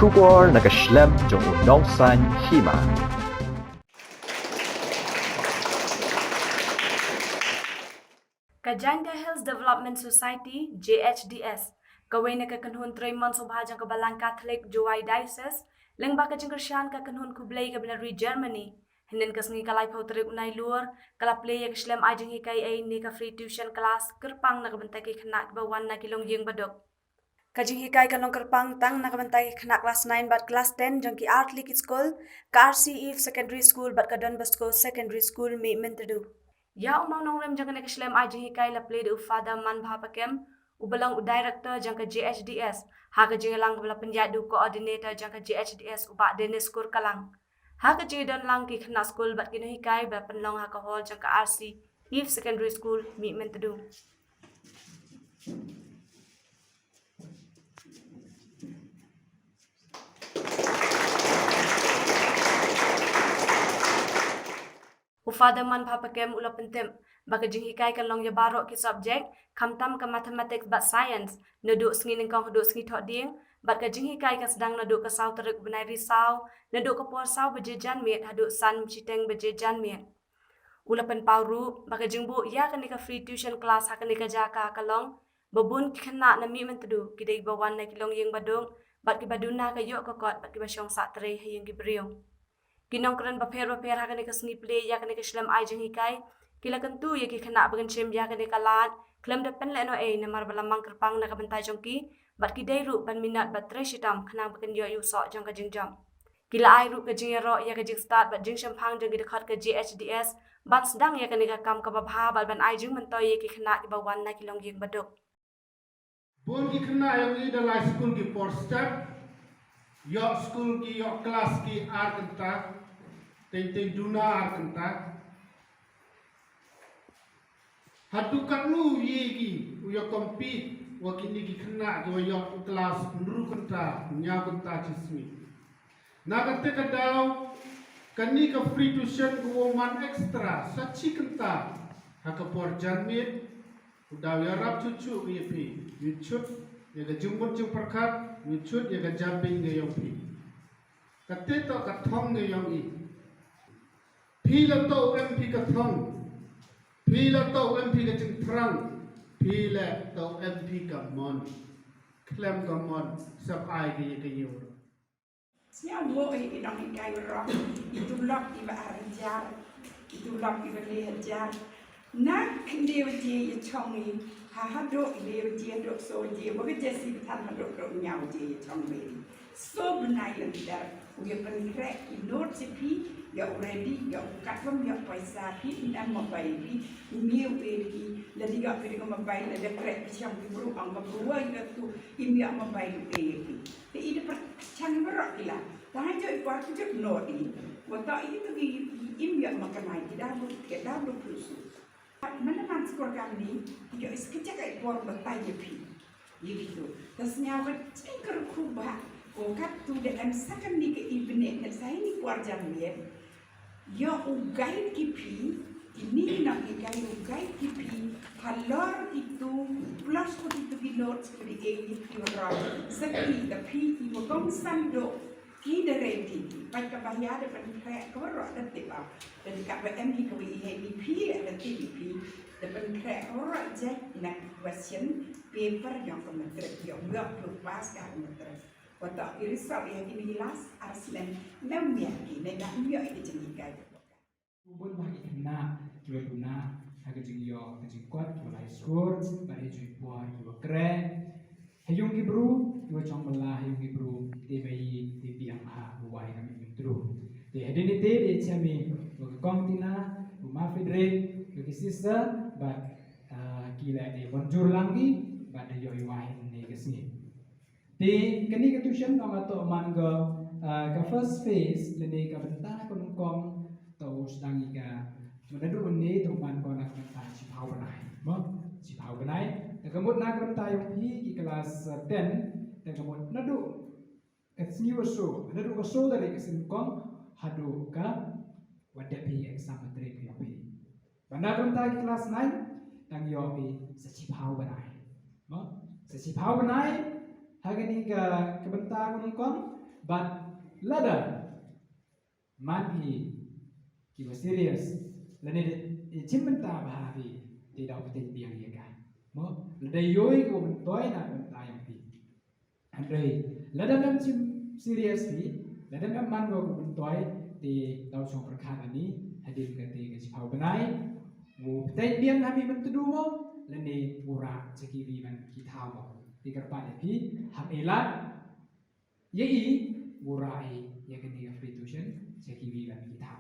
Kubor naga Shlem jong Nongsan Hima. Kajanga Hills Development Society JHDS kawai na kakanhun 3 months ubhajang kabalang Catholic Juwai Diocese lengba kajang Krisyan kakanhun kublay kabilari Germany hinden kasngi kalay pautrik unay luar kala play yak Shlem ay Jinghikai ay ni ka free tuition class kerpang nakabantay kay Khynnah bawan na kilong yung badok Kajinghikai kanong kerpang tang nakabantay kay Khynnah class 9 bat class 10 jang ki Art Liquid School ka RCE Secondary School bat ka Don Bosco Secondary School mi mentedu Ya umang nong rem jangka nek Shlem ay Jinghikai la play de ufada Manbha Pakem ubalang u director jangka JHDS haga jingalang bala penjadu coordinator jangka JHDS uba Dennis Kur kalang haga jidan lang ki Khynnah school bat Jinghikai ba penlong haga hall jangka RC Eve Secondary School mi mentedu Ufada Manbha Pakem ula pentem baka Jinghikai kalong ya barok ki subject kamtam ka mathematics bat science naduk sengi nengkong huduk sengi tok ding bat ka Jinghikai ka sedang naduk ka sau terik benai risau naduk ka por sau bejejan miet haduk san citeng bejejan miet ula pen pauru baka jingbu ya ka free tuition class ha ka jaka kalong babun Khynnah na mi mentedu kidai bawan na kilong yeng badung bat ki baduna ka yok ka kot bat ki basyong sak terei hayeng ki beriung Kinong keren baper hakan ka sengi play ya kan ka Shlem ay Jinghikai kila kentu ya ki Khynnah bagan chem ya kan ka lat klem depan le no na mar balamang kerpang na kabentai jongki bat ki dairu ban minat bat tre shitam khnang bakan yo yu so jong ka jingjam kila ai ru ka jingero ya ka jing start bat jing shampang jong ki dekat ka JHDS ban sedang ya kan ka kam ka babha bat ban ai jing mentoy ya ki Khynnah ki bawan na kilong yeng baduk Bon ki Khynnah yang ni dalam school ki por step yo school ki yo class ki ar kenta tenteng duna ar kenta hadukat lu ye ki yo compete wakini ki Khynnah ki yo class nuru kenta nya kenta chismi na kante kadau kani ka free tuition ko man extra sachi kenta hakapor janmit udah yarap cucu ye pi yuchut ya ga jumbut jung perkat yuchut ya ga jumping ge yong pi kate to ka thong ge yong i pi la to mp ka thong pi la to mp ka jing thrang pi la to mp ka mon klem ka mon sap ai ge ge yo Siya mo ay inang ikay rock itulak iba arjar itulak iba lejar nak lewji chongi ha hado lewji do so je boga jesi tan hado do nyaw je chongi so benai lendar uya penrek inot sipi ya already ya katwam ya paisa pi inam mabai pi miu pi ladi ga pi ko mabai la de krek siam ki buru ang babruwa ya tu imya mabai pi te ide per chan berok ila ta jo par jo no di wata itu ki imya makanai dalu ke dalu prusu mana man skor kami yo iskecek ay por batay pi gitu tas nyawa cengker kubah o kat tu de am sakan ni ke ibne na sai ni por jamie yo ugay ki pi ini na ugay ki pi halor itu plus ko itu ginot ko di e pi ora sakti da pi i mo gong sando ki de renti pai ka bahya de pen krek ko ro da te ba dan ka ba em ki ko i he ni pi da ti pi de pen krek ro je na question paper yang ko metre yo yo pro pas ka metre wata irisal yang ini jelas arslen nam ya ki ne ga yo i Jinghikai Bun bah Khynnah jual guna agak jingyo agak kuat jual high school bari jual buah jual keren hayung gibru jual cong belah hayung gibru TBI TBI ha buai kami mentru di hadini te di cami kong tina rumah federate bagi sister but kila di bonjur lagi pada yo iwai ni kesini di kini ketusian kong atau mangga ke first phase lene ka bentah kong tau sedang ika menadu ini teman kau nak mentah cipau benai, cipau benai. Terkemud nak mentah yang di kelas 10, terkemud nadu kesini waso, nadu waso dari kesimkong hadu ka wadapi exam matrik yang di. Bandar mentah kelas 9, tang yopi secipau benai, secipau benai. Hari ini ke bentah kong but lada manhi kiwa serious lani de chimenta bahavi di dau pete biang ye kai mo lada yoi ko mentoi na mentai yang pi andai lada nam chim serious ni lada nam man ko mentoi di dau song perkhat ani hadir ke te ke pau benai wo pete biang hami mentudu mo lani ura cekivi man kita mo di kerpa pi ham elat ye i murai ye kini free tuition cekivi man kita